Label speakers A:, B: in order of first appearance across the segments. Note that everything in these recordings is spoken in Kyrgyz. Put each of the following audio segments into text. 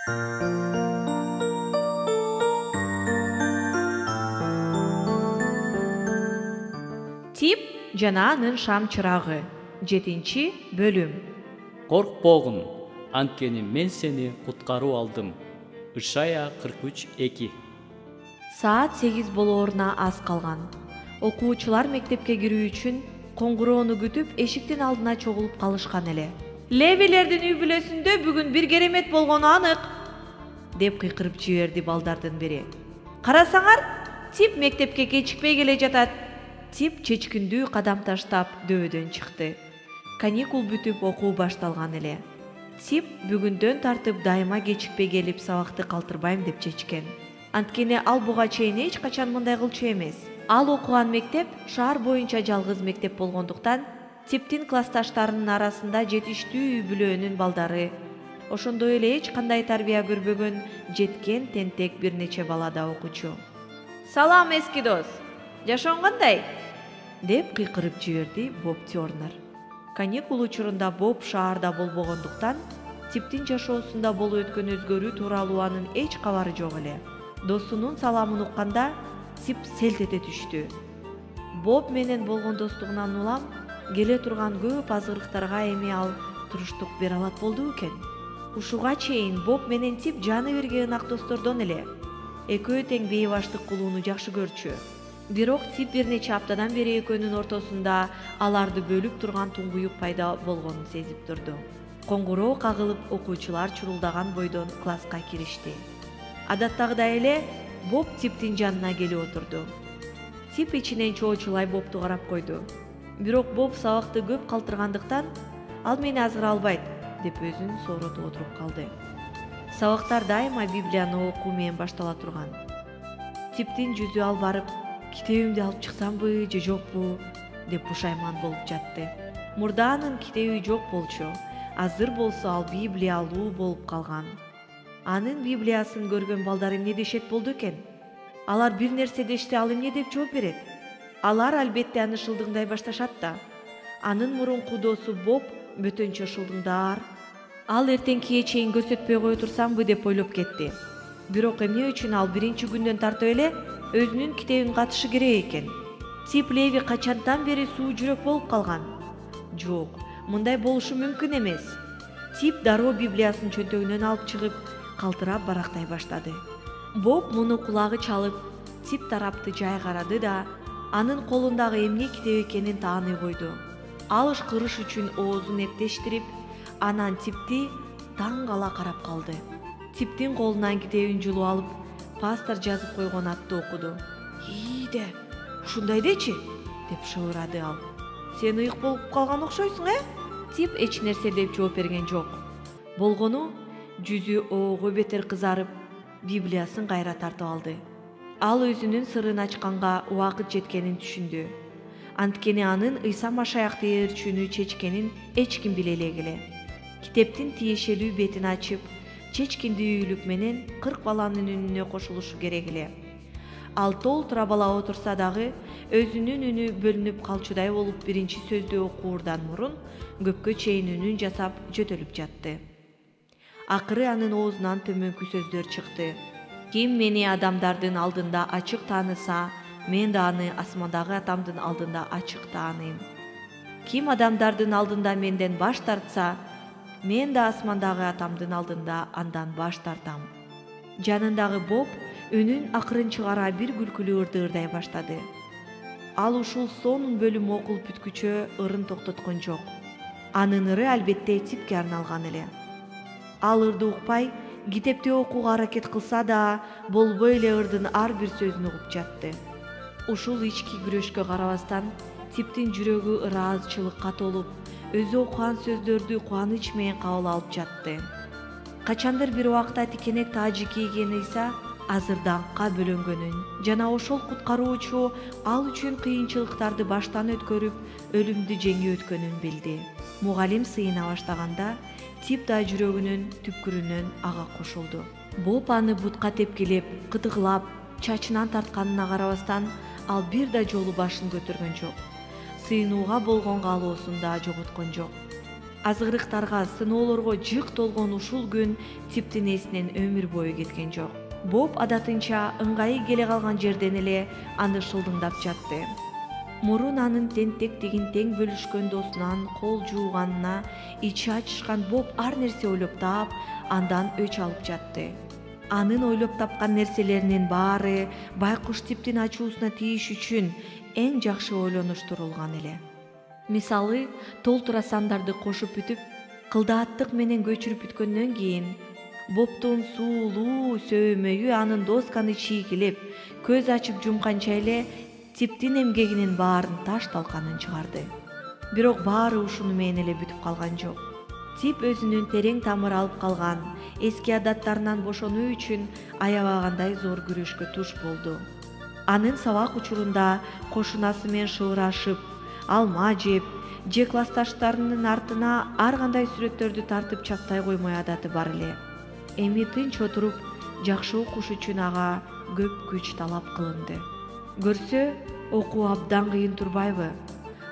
A: Тип жана анын шам чырагы. 7-бөлүм.
B: Коркпогун, анткени мен сени куткарып алдым. Ышая 43:2.
A: Саат 8 болооруна аз калган. Окуучулар мектепке кирүү үчүн коңгуроону күтүп эшиктин алдына чогулуп калышкан эле. Левилердин үй бүлөсүндө бүгүн бир керемет болгону анык, деп кыйкырып жиберди балдардын бири. Карасаңар, Тип мектепке кечикпей келе жатат. Тип чечкиндүү кадам таштап дөбөдөн чыкты. Каникул бүтүп окуу башталган эле. Тип бүгүндөн тартып дайыма кечикпей келип сабакты калтырбайм деп чечкен. Анткени ал буга чейин эч качан мындай кылчу эмес. Ал окуган мектеп шаар боюнча жалгыз мектеп болгондуктан Типтин классташтарынын арасында жетиштүү үй бүлөнүн балдары, ошондой эле эч кандай тарбия көрбөгөн жеткен тентек бир нече бала да окучу. Салам эски дос, жашооң кандай? Деп кыйкырып жиберди Боб Тернер. Каникул учурунда Боб шаарда болбогондуктан Типтин жашоосунда болуп өткөн өзгөрүү тууралуу анын эч кабары жок эле. Досунун саламын укканда Тип селт эте түштү. Боб менен болгон достугунан улам келе турган көп азгырыктарга эми ал туруштук бере алат болду экен. Ушуга чейин Боб менен Тип жаны бирге ынак достордон эле. Экөө тең бейбаштык кылууну жакшы көрчү. Бирок Тип бир нече аптадан бери экөөнүн ортосунда аларды бөлүп турган туңгуюк пайда болгонун сезип турду. Коңгуроо кагылып, окуучулар чурулдаган бойдон класска киришти. Адаттагыдай эле Боб Типтин жанына келип отурду. Тип ичинен чоочулай Бобту карап койду. Бирок Боб сабакты көп калтыргандыктан ал мени азгыра албайт деп өзүн сооротуп отуруп калды. Сабактар дайыма Библияны окуу менен баштала турган. Типтин жүзү ал барып, китебимди алып чыксамбы же жокпу деп пушайман болуп жатты. Мурда анын китеби жок болчу. Азыр болсо ал библиялуу болуп калган. Анын Библиясын көргөн балдар эмне дешет болду экен? Алар бир нерсе дешсе ал эмне деп жооп берет? Алар албетте аны шылдыңдай башташат да. Анын мурунку досу Боб бөтөнчө шылдыңдар. Ал эртеңкиге чейин көрсөтпөй кое турсамбы деп ойлоп кетти. Бирок эмне үчүн ал биринчи күндөн тартып эле өзүнүн китебин катышы керек экен? Тип Леви качандан бери суу жүрөк болуп калган? Жок, мындай болушу мүмкүн эмес. Тип дароо Библиясын чөнтөгүнөн алып чыгып, калтырап барактай баштады. Боб муну кулагы чалып, Тип тарапты жай карады да, анын колундагы эмне китеп экенин тааный койду. Ал ышкырыш үчүн оозун эптештирип, анан Типти таң кала карап калды. Типтин колунан китебин жулуп алып, пастор жазып койгон атты окуду. «Ийде, ушундай дечи?» деп шыбырады ал. «Сен ыйык болуп калган окшойсуң, Тип эч нерсе деп жооп берген жок. Болгону жүзү оого бетер кызарып, Библиясын кайра тартып алды. Ал өзүнүн сырын ачканга убакыт жеткенин түшүндү. Анткени анын Ыйса Машаякты ээрчүүнү чечкенин эч ким биле элек. Китептин тиешелүү бетин ачып, чечкиндүүлүк менен 40 баланын үнүнө кошулушу керек эле. Ал толтура бала отурса дагы өзүнүн үнү бөлүнүп калчудай болуп биринчи сөздү окуурдан мурун көпкө чейин үнүн жасап жөтөлүп жатты. Акыры анын оозунан төмөнкү сөздөр чыкты. Ким мени адамдардын алдында ачык тааныса, мен да аны асмандагы атамдын алдында ачык тааныйм. Ким адамдардын алдында менден баш тартса, мен да асмандагы атамдын алдында андан баш тартам. Жанындагы Боб үнүн акырын чыгара бир күлкүлүү ырдыырдай баштады. Ал ушул сонун бөлүм окулуп бүткүчө ырын токтоткон жок. Анын ыры албетте Типке арналган эле. Ал ырды укпай, китепти окууга аракет кылса да, болбой эле ырдын ар бир сөзүн угуп жатты. Ушул ички күрөшкө карабастан, Типтин жүрөгү ыраазычылыкка толуп, өзү окуган сөздөрдү кубаныч менен кабыл алып жатты. Качандыр бир убакта тикенек таажы кийген Ыйса азыр даңкка бөлөнгөнүн жана ошол куткаруучу ал үчүн кыйынчылыктарды баштан өткөрүп, өлүмдү жеңип өткөнүн билди. Мугалим сыйына баштаганда, Тип да жүрөгүнүн түпкүрүнөн ага кошулду. Боб аны бутка тепкилеп, кытыгылап, чачынан тартканына карабастан, ал бир да жолу башын көтөргөн жок. Сыйынууга болгон каалоосун да жоготкон жок. Азгырыктарга, сыноолорго жык толгон ушул күн Типтин эсинен өмүр бою кеткен жок. Боб адатынча ыңгайы келе калган жерден эле аны шылдыңдап жатты. Мурун анын тентектигин тең бөлүшкөн досунан кол жууганына ичи ачышкан Боб ар нерсе ойлоп таап, андан өч алып жатты. Анын ойлоп тапкан нерселеринин баары байкуш Типтин ачуусуна тийиш үчүн эң жакшы ойлонуштурулган эле. Мисалы, толтура сандарды кошуп бүтүп, кылдааттык менен көчүрүп бүткөндөн кийин Бобтун суулуу сөймөйү анын досканы чийгилеп, көз ачып жумканча эле Типтин эмгегинин баарын таш талканын чыгарды. Бирок баары ушуну менен эле бүтүп калган жок. Тип өзүнүн терең тамыр алып калган эски адаттарынан бошонуу үчүн аябагандай зор күрөшкө туш болду. Анын сабак учурунда кошунасы менен шыбырашып, алма жеп, же классташтарынын артына ар кандай сүрөттөрдү тартып чаптай коймой адаты бар эле. Эми тынч отуруп, жакшы окуш үчүн ага көп күч талап кылынды. Көрсө, окуу абдан кыйын турбайбы?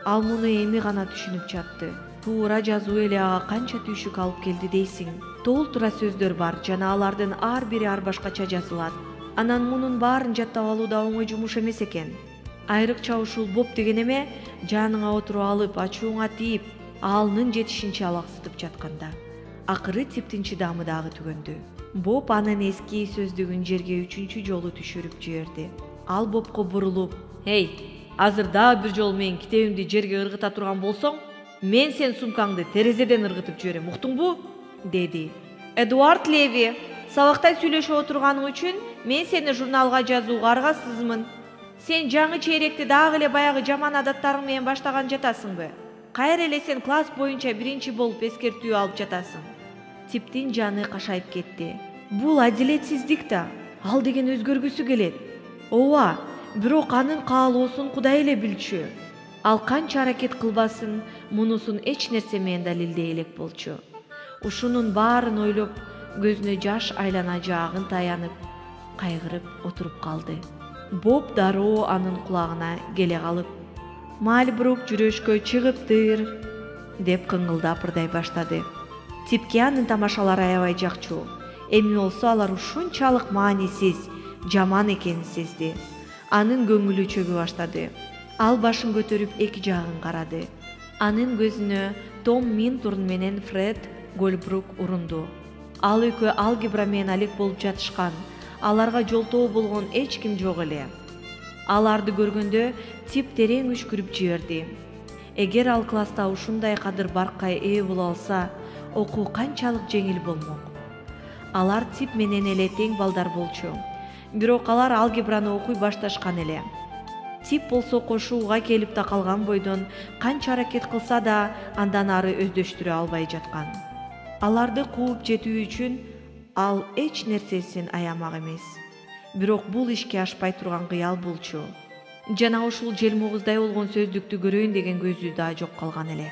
A: Ал муну эми гана түшүнүп жатты. Туура жазуу эле ага канча түйшүк алып келди дейсиң. Толтура сөздөр бар жана алардын ар бири ар башкача жазылат. Анан мунун баарын жаттап алуу да оңой жумуш эмес экен. Айрыкча ушул Боб деген эме жаныңа отуруп алып, ачууңа тийип, алынын жетишинче алаксытып жатканда. Акыры Типтин чыдамы дагы түгөндү. Боб анын эски сөздүгүн жерге 3-чү жолу түшүрүп жиберди. Ал Бобко бурулуп: "Эй, азыр дагы бир жолу менин китебимди жерге ыргыта турган болсоң, мен сен сумкаңды терезеден ыргытып жиберем, уктуңбу?" деди. "Эдуард Леви, сабактай сүйлөшүп отурганың үчүн мен сени журналга жазууга аргасызмын. Сен жаңы чейректи дагы эле баягы жаман адаттарың менен баштаган жатасыңбы? Кайра эле сен класс боюнча биринчи болуп эскертүү алып жатасың." Типтин жаны кашайып кетти. Бул адилетсиздик да. Ал деген өзгөргүсү келет. Ооба, бирок анын каалоосун Кудай эле билчү. Ал канча аракет кылбасын, мунусун эч нерсе менен далилдей элек болчу. Ушунун баарын ойлоп, көзүнө жаш айлана жаагын таянып, кайгырып отуруп калды. Боб дароо анын кулагына келе калып: "Мальбрук жүрөшкө чыгыптыр" деп кыңылдап ырдай баштады. Типке анын тамашалары аябай жакчу. Эми болсо алар ушунчалык маанисиз, жаман экенин сезди. Анын көңүлү чөгө баштады. Ал башын көтөрүп эки жагын карады. Анын көзүнө Том Минтурн менен Фред Голбрук урунду. Ал экөө алгебра менен алек болуп жатышкан. Аларга жолтоо болгон эч ким жок эле. Аларды көргөндө Тип терең үшкүрүп жиберди. Эгер ал класста ушундай кадыр баркка ээ боло алса, окуу канчалык жеңил болмок. Алар Тип менен эле тең балдар болчу. Бирок алар алгебраны окуй башташкан эле. Тип болсо кошууга келип да калган бойдон канча аракет кылса да андан ары өздөштүрө албай жаткан. Аларды кууп жетүү үчүн ал эч нерсесин аямак эмес. Бирок бул ишке ашпай турган кыял болчу. Жана ушул желмогуздай болгон сөздүктү көрөйүн деген көзү да жок калган эле.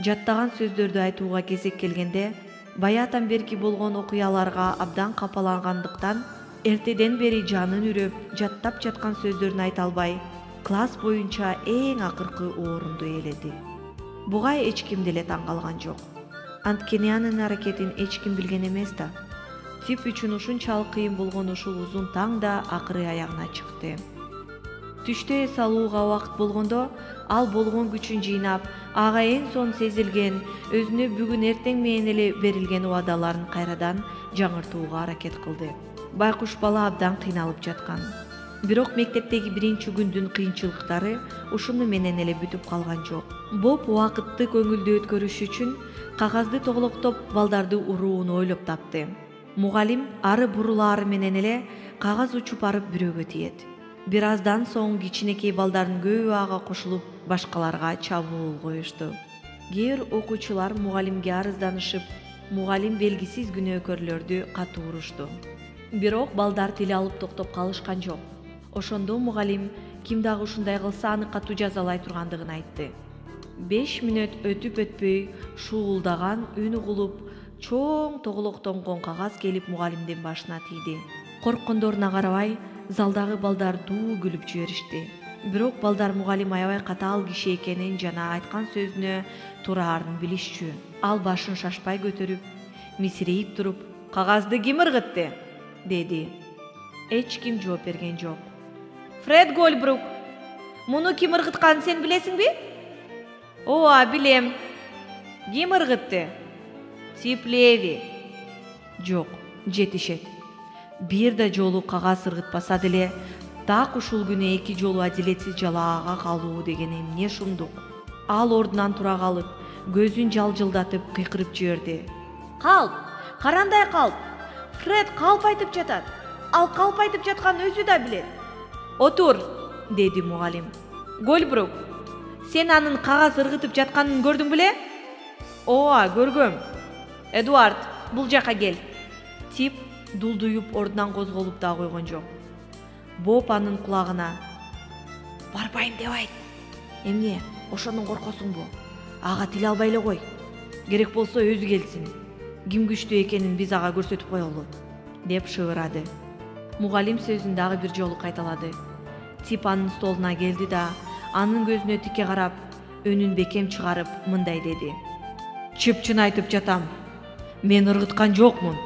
A: Жаттаган сөздөрдү айтууга кезек келгенде, баятан берки болгон окуяларга абдан капалангандыктан эртеден бери жанын үрөп, жаттап жаткан сөздөрүн айта албай, класс боюнча эң акыркы орунду ээледи. Буга эч ким деле таң калган жок. Анткени анын аракетин эч ким билген эмес да. Тип үчүн ушунчалык кыйын болгон ушул узун таң да акыры аягына чыкты. Түштө эс алууга убакыт болгондо, ал болгон күчүн жыйнап, ага эң сон сезилген, өзүнө бүгүн эртең менен эле берилген убадаларын кайрадан жаңыртууга аракет кылды. Байкуш бала абдан кыйналып жаткан. Бирок мектептеги биринчи күндүн кыйынчылыктары ушуну менен эле бүтүп калган жок. Боб убакытты көңүлдүү өткөрүш үчүн кагазды тоглоктоп балдарды урууну ойлоп тапты. Мугалим ары бурулаары менен эле кагаз учуп барып бирөөгө тиет. Бир аздан соң кичинекей балдардын көбү ага кошулуп, башкаларга чабуул коюшту. Кээ бир окуучулар мугалимге арызданышып, мугалим белгисиз күнөөкөрлөрдү катуу урушту. Бирок балдар тил алып токтоп калышкан жок. Ошондо мугалим ким дагы ушундай кылса аны катуу жазалай тургандыгын айтты. 5 мүнөт өтүп өтпөй шуулдаган, үн угулуп, чоң тоглоктонгон кагаз келип мугалимдин башына тийди. Корккондоруна карабай, залдагы балдар дуу күлүп жиберишти. Бирок балдар мугалим аябай катаал киши экенин жана айткан сөзүнө тураарын билишчү. Ал башын шашпай көтөрүп, мисирейип туруп, кагазды ким ыргытты? Деди. Эч ким жооп берген жок. Фред Гольбрук, муну ким ыргытканын сен билесиңби? Ооба, билем. Ким ыргытты? Тип Леви. Жок, жетишет. Бир да жолу кагаз ыргытпаса деле, так ушул күнү 2 жолу адилетсиз жалаага калуу деген эмне шумдук. Ал ордунан тура калып, көзүн жалжылдатып кыйкырып жиберди. Калп, карандай калп? Фред калп айтып жатат. Ал калп айтып жатканын өзү да билет. Отур, деди мугалим. Гольбрук, сен анын кагаз ыргытып жатканын көрдүң беле? Ооба, көргөм. Эдуард, бул жака кел. Тип дулдуюп ордунан козголуп да койгон жок. Боб анын кулагына: барбайм деп айт. Эмне, ошондон коркосуңбу? Ага тил албай эле кой. Керек болсо өзү келсин. Ким күчтүү экенин биз ага көрсөтүп коелу, деп шыбырады. Мугалим сөзүн дагы бир жолу кайталады. Тип анын столуна келди да, анын көзүнө тике карап, өнүн бекем чыгарып мындай деди. Чыпчын айтып жатам. Мен ыргыткан жокмун.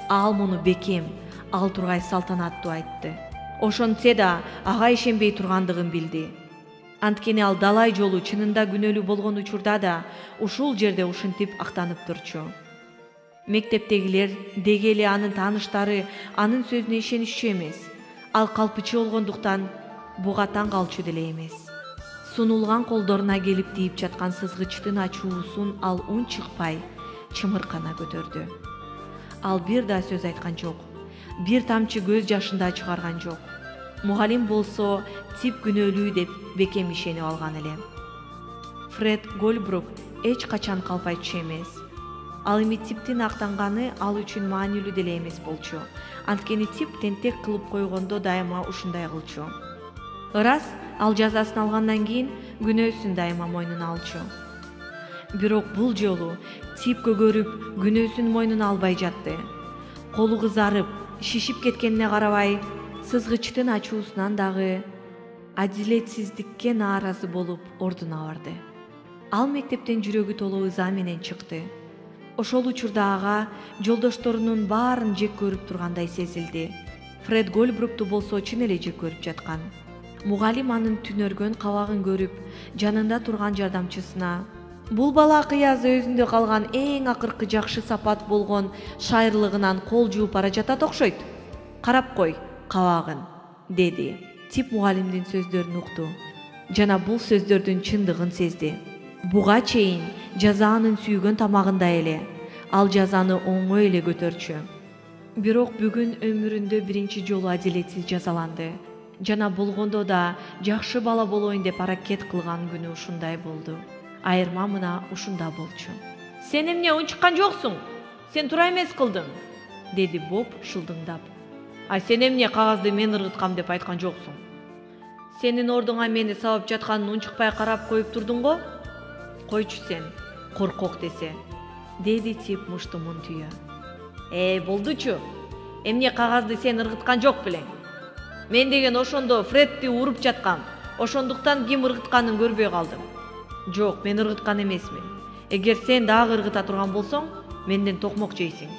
A: Ал муну бекем, ал тургай салтанаттуу айтты. Ошентсе да ага ишенбей тургандыгын билди. Анткени ал далай жолу чынында күнөөлүү болгон учурда да ушул жерде ушинтип актанып турчу. Мектептегилер деги эле анын тааныштары анын сөзүнө ишенишчү эмес. Ал калпычы болгондуктан буга таң калчу деле эмес. Сунулган колдоруна келип тийип жаткан сызгычтын ачуусун ал унчукпай чымыркана көтөрдү. Ал бир да сөз айткан жок. Бир тамчы көз жашын да чыгарган жок. Мугалим болсо Тип күнөөлүү деп бекем ишенип алган эле. Фред Гольбрук эч качан калп айтчу эмес. Ал эми Типтин актанганы ал үчүн маанилүү деле эмес болчу. Анткени Тип тентек кылып койгондо дайыма ушундай кылчу. Ырас, ал жазасын алгандан кийин күнөөсүн дайыма мойнуна алчу. Бирок бул жолу Тип көгөрүп күнөөсүн мойнуна албай жатты. Колу кызарып, шишип кеткенине карабай, сызгычтын ачуусунан дагы адилетсиздикке нааразы болуп ордуна барды. Ал мектептен жүрөгү толуу ыза менен чыкты. Ошол учурда ага жолдошторунун баарын жек көрүп тургандай сезилди. Фред Гольбрукту болсо чын эле жек көрүп жаткан. Мугалим анын түнөргөн кабагын көрүп, жанында турган жардамчысына: бул бала кыязы өзүндө калган эң акыркы жакшы сапат болгон шайырлыгынан кол жууп бара жатат окшойт. Карап кой кабагын, деди. Тип мугалимдин сөздөрүн укту жана бул сөздөрдүн чындыгын сезди. Буга чейин жазанын сүйгөн тамагында эле, ал жазаны оңой эле көтөрчү. Бирок бүгүн өмүрүндө биринчи жолу адилетсиз жазаланды. Жана болгондо да жакшы бала болоюн деп аракет кылган күнү ушундай болду. Айырма мына ушунда болчу. Сен эмне унчуккан жоксуң? Сен туура эмес кылдың, деди Боб шылдыңдап. А сен эмне кагазды мен ыргыткам деп айткан жоксуң? Сенин ордуңа мени сабап жатканын унчукпай карап коюп турдуң го? Койчу сен, коркок десе, деди Тип муштумун түйө. Болдучу. Эмне кагазды сен ыргыткан жок белең? Мен деген ошондо Фредди уруп жаткам. Ошондуктан ким ыргытканын көрбөй калдым. Жок, мен ыргыткан эмесмин. Эгер сен дагы ыргыта турган болсоң, менден токмок жейсиң.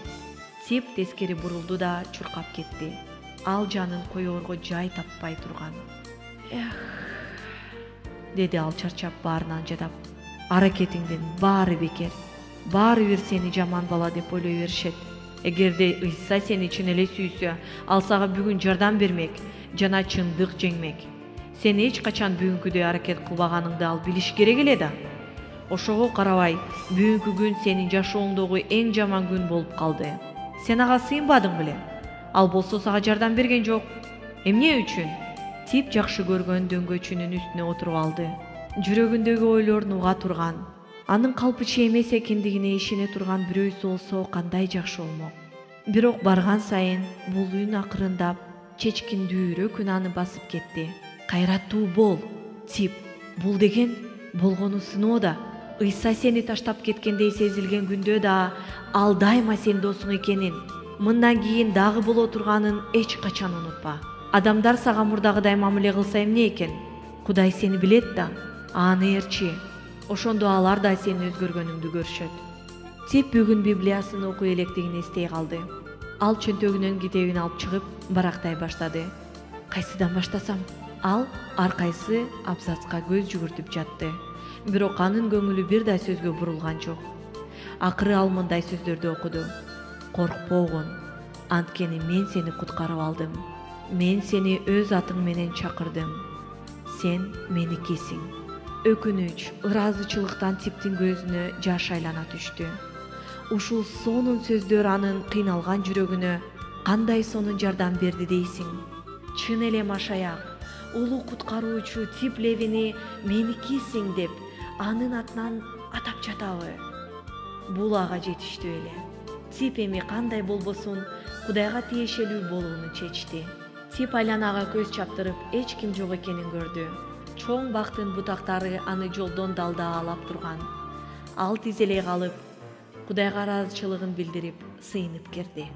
A: Тип тескери бурулду да чуркап кетти. Ал жанын коёрго жай таппай турган. Деди ал чарчап баарынан жадап. Аракетиңдин баары бекер. Баары бир сени жаман бала деп ойлой беришет. Эгерде Ыйса сени чын эле сүйсө, ал сага бүгүн жардам бермек жана чындык жеңмек. Сен эч качан бүгүнкүдөй аракет кылбаганыңды ал билиш керек эле да. Ошого карабай, бүгүнкү күн сенин жашооңдогу эң жаман күн болуп калды. Сен ага сыйынбадың беле? Ал болсо сага жардам берген жок. Эмне үчүн? Тип жакшы көргөн дөңгөчүнүн үстүнө отуруп алды. Жүрөгүндөгү ойлорун уга турган. Анын калпычы эмес экендигине ишене турган бирөөсү болсо кандай жакшы болмок. Бирок барган сайын бул үн акырындап, чечкиндүүрө күн аны басып кетти. Кайраттуу бол, Тип. Бул деген болгону сыноода. Ыйса сени таштап кеткендей сезилген күндө да ал дайыма сенин досуң экенин, мындан кийин дагы боло турганын эч качан унутпа. Адамдар сага мурдагыдай мамиле кылса эмне экен? Кудай сени билет да, аны ээрчи. Ошондо алар да сени өзгөргөнүңдү көрүшөт. Тип бүгүн Библиясын окуй электигин эстей калды. Ал чөнтөгүнөн китебин алып чыгып, барактай баштады. Кайсыдан баштасам? Ал ар кайсы абзацка көз жүгүртүп жатты. Бирок анын көңүлү бир да сөзгө бурулган жок. Акыры ал мындай сөздөрдү окуду. Коркпогун, анткени мен сени куткарып алдым. Мен сени өз атың менен чакырдым. Сен меникисиң. Өкүнүч, ыраазычылыктан Типтин көзүнө жаш айлана түштү. Ушул сонун сөздөр анын кыйналган жүрөгүнө кандай сонун жардам берди дейсиң? Чын эле Машаяк, улуу куткаруучу Тип Левини меникисиң деп анын атынан атап жатабы? Бул ага жетиштүү эле. Тип эми кандай болбосун Кудайга тиешелүү болууну чечти. Тип айланага көз чаптырып, эч ким жок экенин көрдү. Чоң бактын бутактары аны жолдон далдаалап турган. Ал тизелей калып, Кудайга ыраазычылыгын билдирип, сыйынып кирди.